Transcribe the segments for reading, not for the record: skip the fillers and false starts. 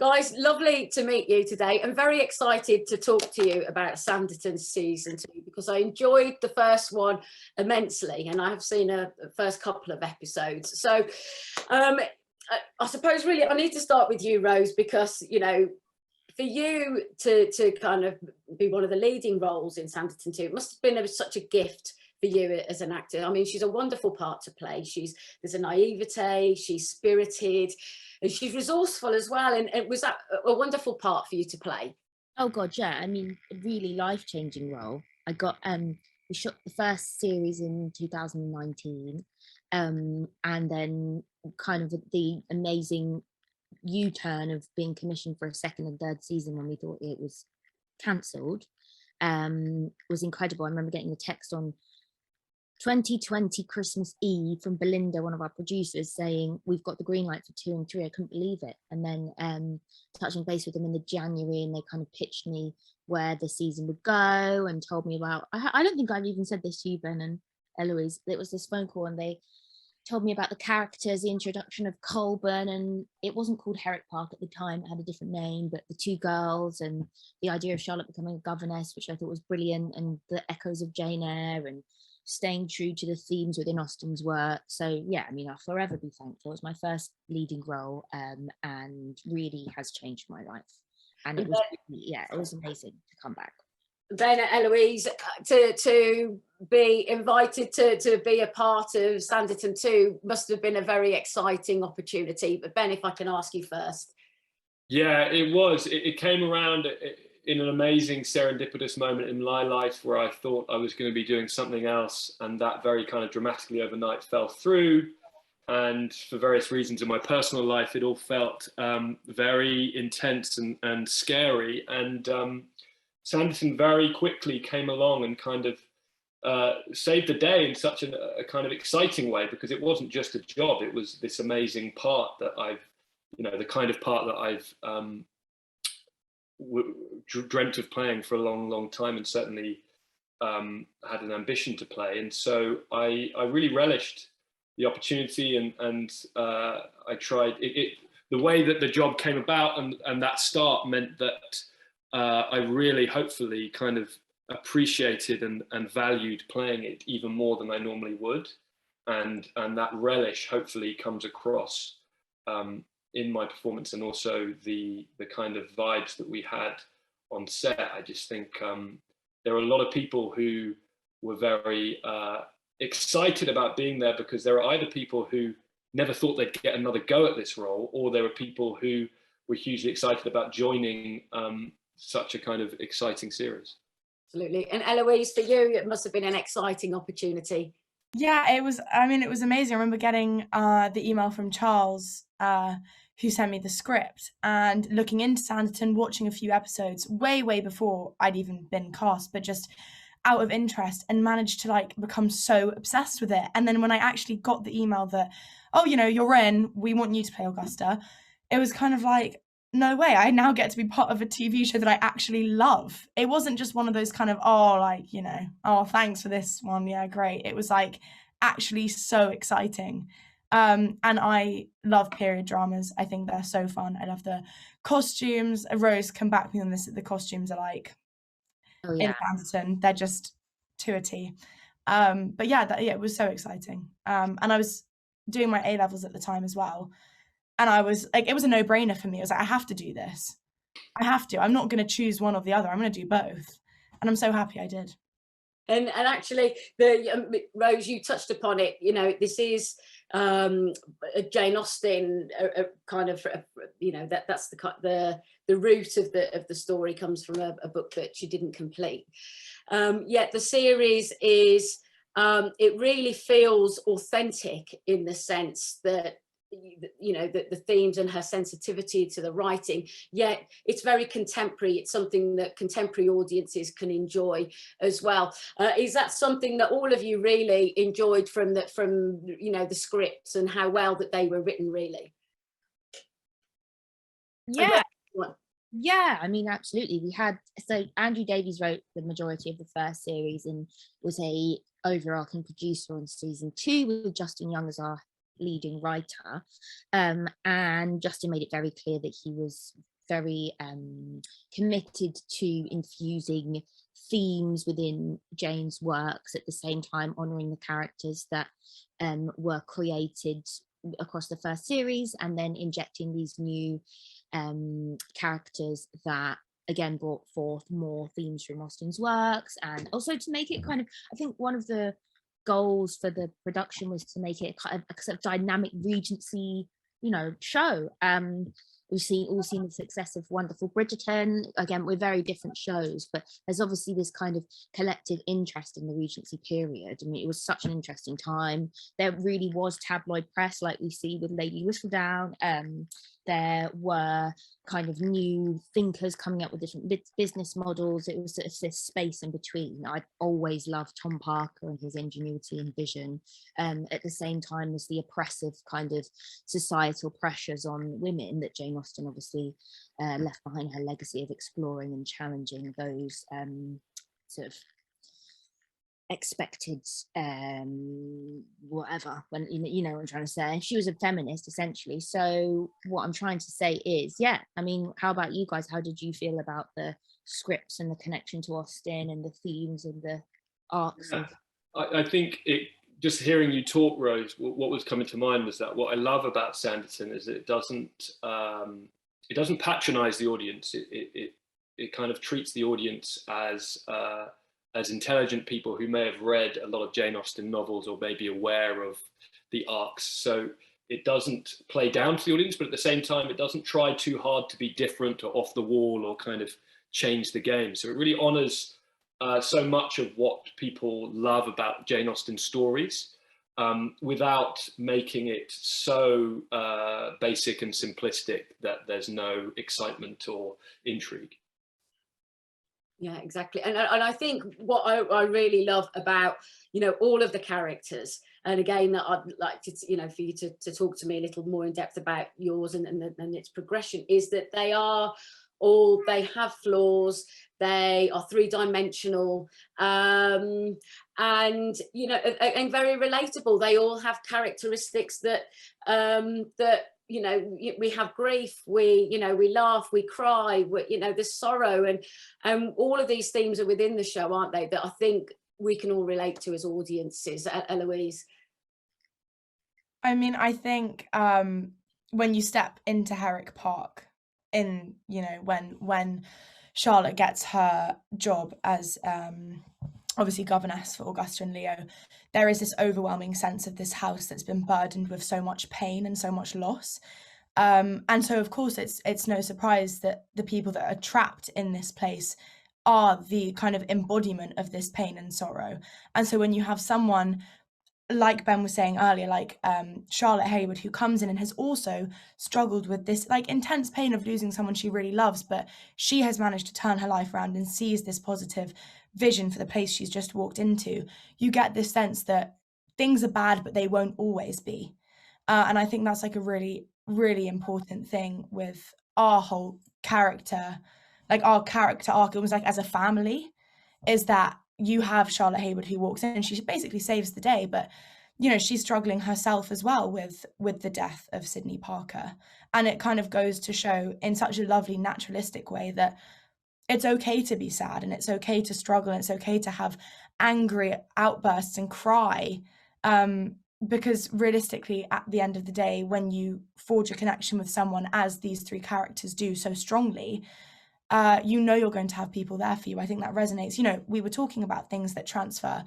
Guys, lovely to meet you today. I'm very excited to talk to you about Sanditon season 2 because I enjoyed the first one immensely, and I have seen the first couple of episodes. So I suppose really I need to start with you, Rose, because, you know, for you to kind of be one of the leading roles in Sanditon 2, it must have been such a gift for you as an actor. I mean, she's a wonderful part to play. There's a naivete, she's spirited, and she's resourceful as well. And was that a wonderful part for you to play? Oh God, yeah. I mean, a really life-changing role. I got we shot the first series in 2019, and then kind of the amazing U-turn of being commissioned for a second and third season when we thought it was cancelled was incredible. I remember getting the text on 2020 Christmas Eve from Belinda, one of our producers, saying we've got the green light for 2 and 3. I couldn't believe it. And then touching base with them in the January, and they kind of pitched me where the season would go and told me about, I don't think I've even said this to you, Ben and Eloise. It was this phone call and they told me about the characters, the introduction of Colburn, and it wasn't called Herrick Park at the time, it had a different name, but the two girls and the idea of Charlotte becoming a governess, which I thought was brilliant, and the echoes of Jane Eyre and staying true to the themes within Austen's work. So yeah, I mean, I'll forever be thankful. It was my first leading role, and really has changed my life. And it was really, yeah, it was amazing to come back. Ben, Eloise, to be invited to be a part of Sanditon 2 must have been a very exciting opportunity. But Ben, if I can ask you first. Yeah, it was. It came around in an amazing serendipitous moment in my life where I thought I was going to be doing something else, and that very kind of dramatically overnight fell through. And for various reasons in my personal life, it all felt very intense and scary. And Sanditon very quickly came along and kind of saved the day in such a kind of exciting way, because it wasn't just a job. It was this amazing part that the kind of part that I've dreamt of playing for a long, long time, and certainly had an ambition to play. And so I really relished the opportunity, and I tried it. The way that the job came about and that start meant that I really, hopefully, kind of appreciated and valued playing it even more than I normally would, and that relish hopefully comes across in my performance, and also the kind of vibes that we had on set. I just think there are a lot of people who were very excited about being there, because there are either people who never thought they'd get another go at this role, or there were people who were hugely excited about joining such a kind of exciting series. Absolutely. And Eloise, for you, it must have been an exciting opportunity. Yeah, it was. I mean, it was amazing. I remember getting the email from Charles, who sent me the script, and looking into Sanditon, watching a few episodes way before I'd even been cast, but just out of interest, and managed to like become so obsessed with it. And then when I actually got the email that, oh, you know, you're in, we want you to play Augusta, it was kind of like, no way, I now get to be part of a TV show that I actually love. It wasn't just one of those kind of, oh, like, you know, oh, thanks for this one, yeah, great. It was like actually so exciting. And I love period dramas. I think they're so fun. I love the costumes. Rose, come back with me on this. The costumes are like, oh, yeah, in Sanditon, they're just to a T. But yeah, it was so exciting. And I was doing my A-levels at the time as well. And I was like, it was a no-brainer for me. I was like, I have to do this. I have to. I'm not going to choose one or the other. I'm going to do both. And I'm so happy I did. And actually, Rose, you touched upon it. You know, this is Jane Austen, kind of, you know, that's the root of the story comes from a book that she didn't complete. Yet the series is, it really feels authentic in the sense that, you know, the themes and her sensitivity to the writing, yet it's very contemporary. It's something that contemporary audiences can enjoy as well. Is that something that all of you really enjoyed from you know, the scripts and how well that they were written, really? Yeah, I mean, absolutely. So Andrew Davies wrote the majority of the first series and was a overarching producer on season 2, with Justin Young as our leading writer, and Justin made it very clear that he was very committed to infusing themes within Jane's works, at the same time honouring the characters that were created across the first series, and then injecting these new characters that again brought forth more themes from Austen's works, and also to make it kind of, I think one of the goals for the production was to make it kind of a sort of dynamic Regency, you know, show. We've all seen the success of Wonderful Bridgerton. Again, we're very different shows, but there's obviously this kind of collective interest in the Regency period. I mean, it was such an interesting time. There really was tabloid press, like we see with Lady Whistledown. There were kind of new thinkers coming up with different business models. It was this space in between. I always loved Tom Parker and his ingenuity and vision, at the same time as the oppressive kind of societal pressures on women that Jane Austen obviously left behind, her legacy of exploring and challenging those sort of expected whatever, when you know what I'm trying to say. She was a feminist essentially. So what I'm trying to say is, yeah, I mean, how about you guys? How did you feel about the scripts and the connection to Austen and the themes and the arcs? Yeah. I think just hearing you talk, Rose, what was coming to mind was that what I love about Sanditon is that it doesn't patronize the audience. It kind of treats the audience as intelligent people who may have read a lot of Jane Austen novels or may be aware of the arcs. So it doesn't play down to the audience, but at the same time, it doesn't try too hard to be different or off the wall or kind of change the game. So it really honors so much of what people love about Jane Austen stories, without making it so basic and simplistic that there's no excitement or intrigue. Yeah, exactly. And I think what I really love about, you know, all of the characters, and again, that I'd like to, you know, for you to talk to me a little more in depth about yours and its progression, is that they have flaws, they are three-dimensional, and, you know, and very relatable. They all have characteristics that, you know, we have grief, you know, we laugh, we cry, you know, there's sorrow, and all of these themes are within the show, aren't they, that I think we can all relate to as audiences. Eloise? I mean, I think when you step into Herrick Park, in, you know, when Charlotte gets her job as obviously governess for Augusta and Leo, there is this overwhelming sense of this house that's been burdened with so much pain and so much loss. And so, of course, it's no surprise that the people that are trapped in this place are the kind of embodiment of this pain and sorrow. And so when you have someone, like Ben was saying earlier, like Charlotte Haywood, who comes in and has also struggled with this like intense pain of losing someone she really loves, but she has managed to turn her life around and sees this positive vision for the place she's just walked into, you get this sense that things are bad, but they won't always be. And I think that's like a really, really important thing with our whole character, like our character arc, almost like as a family, is that you have Charlotte Haywood who walks in and she basically saves the day, but you know, she's struggling herself as well with the death of Sydney Parker. And it kind of goes to show in such a lovely naturalistic way that it's okay to be sad, and it's okay to struggle, and it's okay to have angry outbursts and cry, because realistically, at the end of the day, when you forge a connection with someone, as these three characters do so strongly, you know you're going to have people there for you. I think that resonates. You know, we were talking about things that transfer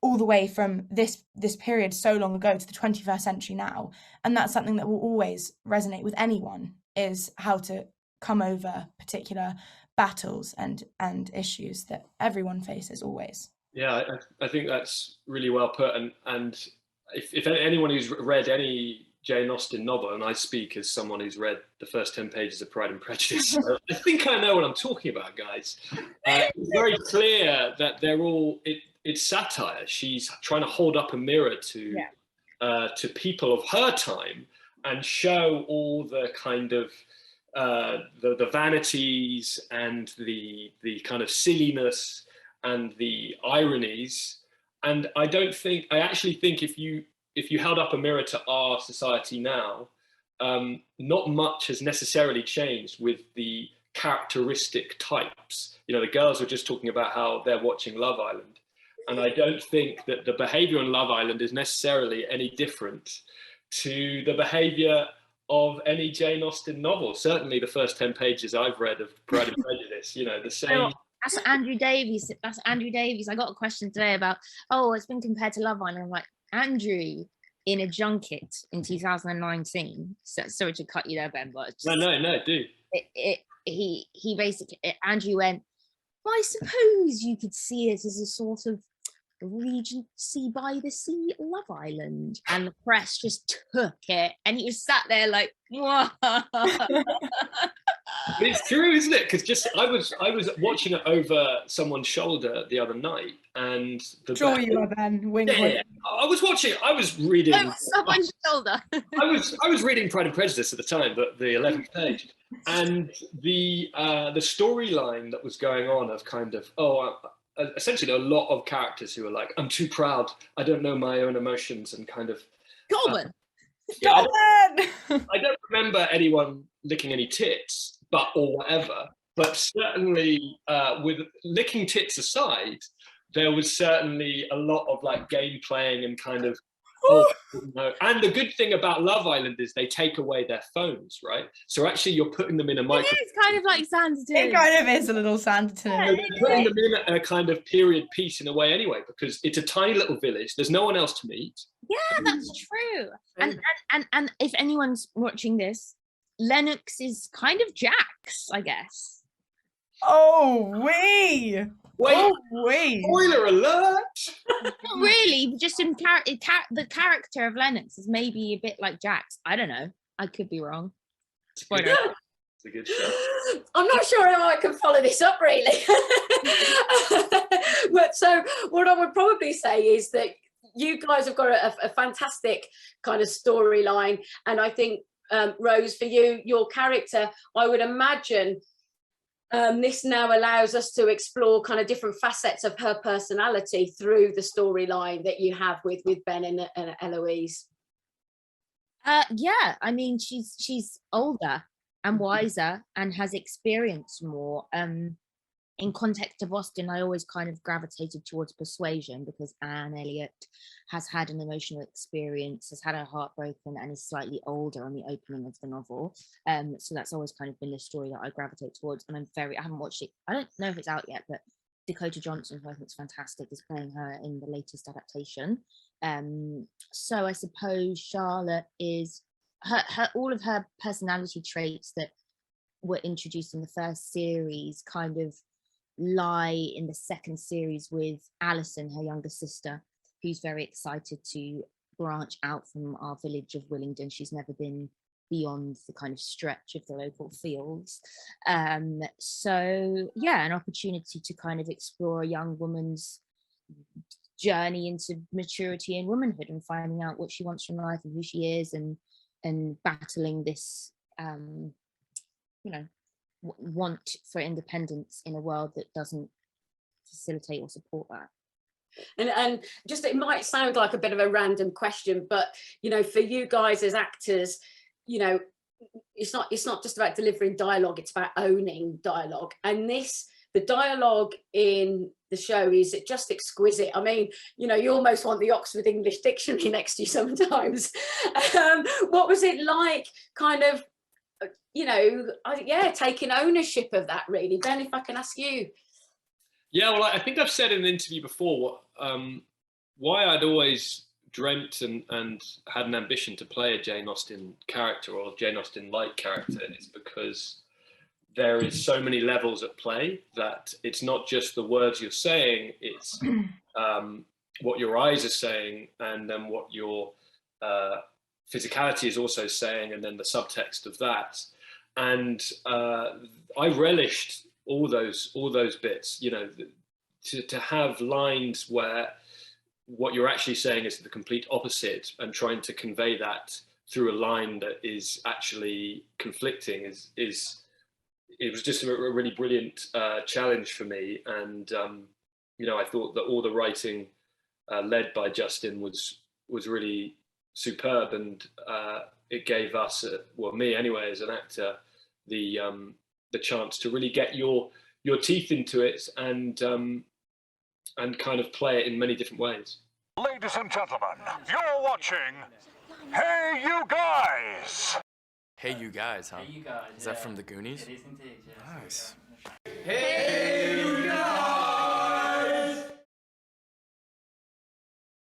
all the way from this period so long ago to the 21st century now, and that's something that will always resonate with anyone, is how to come over particular battles and issues that everyone faces always. Yeah, I think that's really well put. And if anyone who's read any Jane Austen novel, and I speak as someone who's read the first 10 pages of Pride and Prejudice, so I think I know what I'm talking about, guys. It's very clear that it's satire. She's trying to hold up a mirror to people of her time and show all the kind of the vanities and the kind of silliness and the ironies. And I actually think if you if you held up a mirror to our society now, not much has necessarily changed with the characteristic types. You know, the girls were just talking about how they're watching Love Island, and I don't think that the behavior on Love Island is necessarily any different to the behavior of any Jane Austen novel. Certainly the first 10 pages I've read of Pride and Prejudice, you know, the same. That's Andrew Davies. That's Andrew Davies. I got a question today about, oh, it's been compared to Love Island. I'm like, Andrew, in a junket in 2019. So, sorry to cut you there, Ben, but just, no, do. He basically, Andrew went, well, I suppose you could see it as a sort of Regency by the Sea Love Island, and the press just took it, and he was sat there like, whoa. It's true, isn't it? Because just I was watching it over someone's shoulder the other night, and Sure you are, Ben. Wink, wink. I was watching. I was reading. Over someone's shoulder. I was reading Pride and Prejudice at the time, but the 11th page, and the storyline that was going on of kind of essentially a lot of characters who are like, I'm too proud, I don't know my own emotions, and kind of Goldman. I don't remember anyone licking any tits, or whatever. But certainly, with licking tits aside, there was certainly a lot of like game playing and kind of. No. And the good thing about Love Island is they take away their phones, right? So actually, you're putting them in a microphone. It's kind of like Sanditon. It kind of is a little Sanditon. Yeah. They're putting them in a kind of period piece in a way anyway, because it's a tiny little village. There's no one else to meet. Yeah, that's true. And if anyone's watching this, Lennox is kind of Jax, I guess. Oh, wait. Spoiler alert! Not really, just in the character of Lennox is maybe a bit like Jax. I don't know. I could be wrong. Spoiler. It's a good show. I'm not sure how I can follow this up, really. But so what I would probably say is that you guys have got a fantastic kind of storyline, and I think Rose, for you, your character, I would imagine this now allows us to explore kind of different facets of her personality through the storyline that you have with Ben and Eloise. Yeah, I mean, she's older and wiser and has experienced more. In context of Austen, I always kind of gravitated towards Persuasion because Anne Elliot has had an emotional experience, has had her heart broken, and is slightly older on the opening of the novel. So that's always kind of been the story that I gravitate towards. And I haven't watched it. I don't know if it's out yet, but Dakota Johnson, who I think is fantastic, is playing her in the latest adaptation. So I suppose Charlotte is all of her personality traits that were introduced in the first series kind of lie in the second series with Alison, her younger sister, who's very excited to branch out from our village of Willingdon. She's never been beyond the kind of stretch of the local fields. So yeah, an opportunity to kind of explore a young woman's journey into maturity and womanhood and finding out what she wants from life and who she is, and battling this want for independence in a world that doesn't facilitate or support that. And just, it might sound like a bit of a random question, but for you guys as actors, it's not just about delivering dialogue, it's about owning dialogue. And the dialogue in the show is just exquisite. I mean, you almost want the Oxford English Dictionary next to you sometimes. What was it like kind of taking ownership of that, really? Ben, if I can ask you. Yeah, well, I think I've said in an interview before why I'd always dreamt and had an ambition to play a Jane Austen character or Jane Austen-like character is because there is so many levels at play that it's not just the words you're saying, it's what your eyes are saying, and then what your physicality is also saying, and then the subtext of that. And I relished all those bits, to have lines where what you're actually saying is the complete opposite, and trying to convey that through a line that is actually conflicting it was just a really brilliant challenge for me. And I thought that all the writing led by Justin was really superb, and it gave us, well, me anyway, as an actor, the chance to really get your teeth into it and kind of play it in many different ways. Ladies and gentlemen, you're watching Hey You Guys! Hey You Guys, huh? Hey, you guys. Is that from the Goonies? It is indeed, yes. Nice.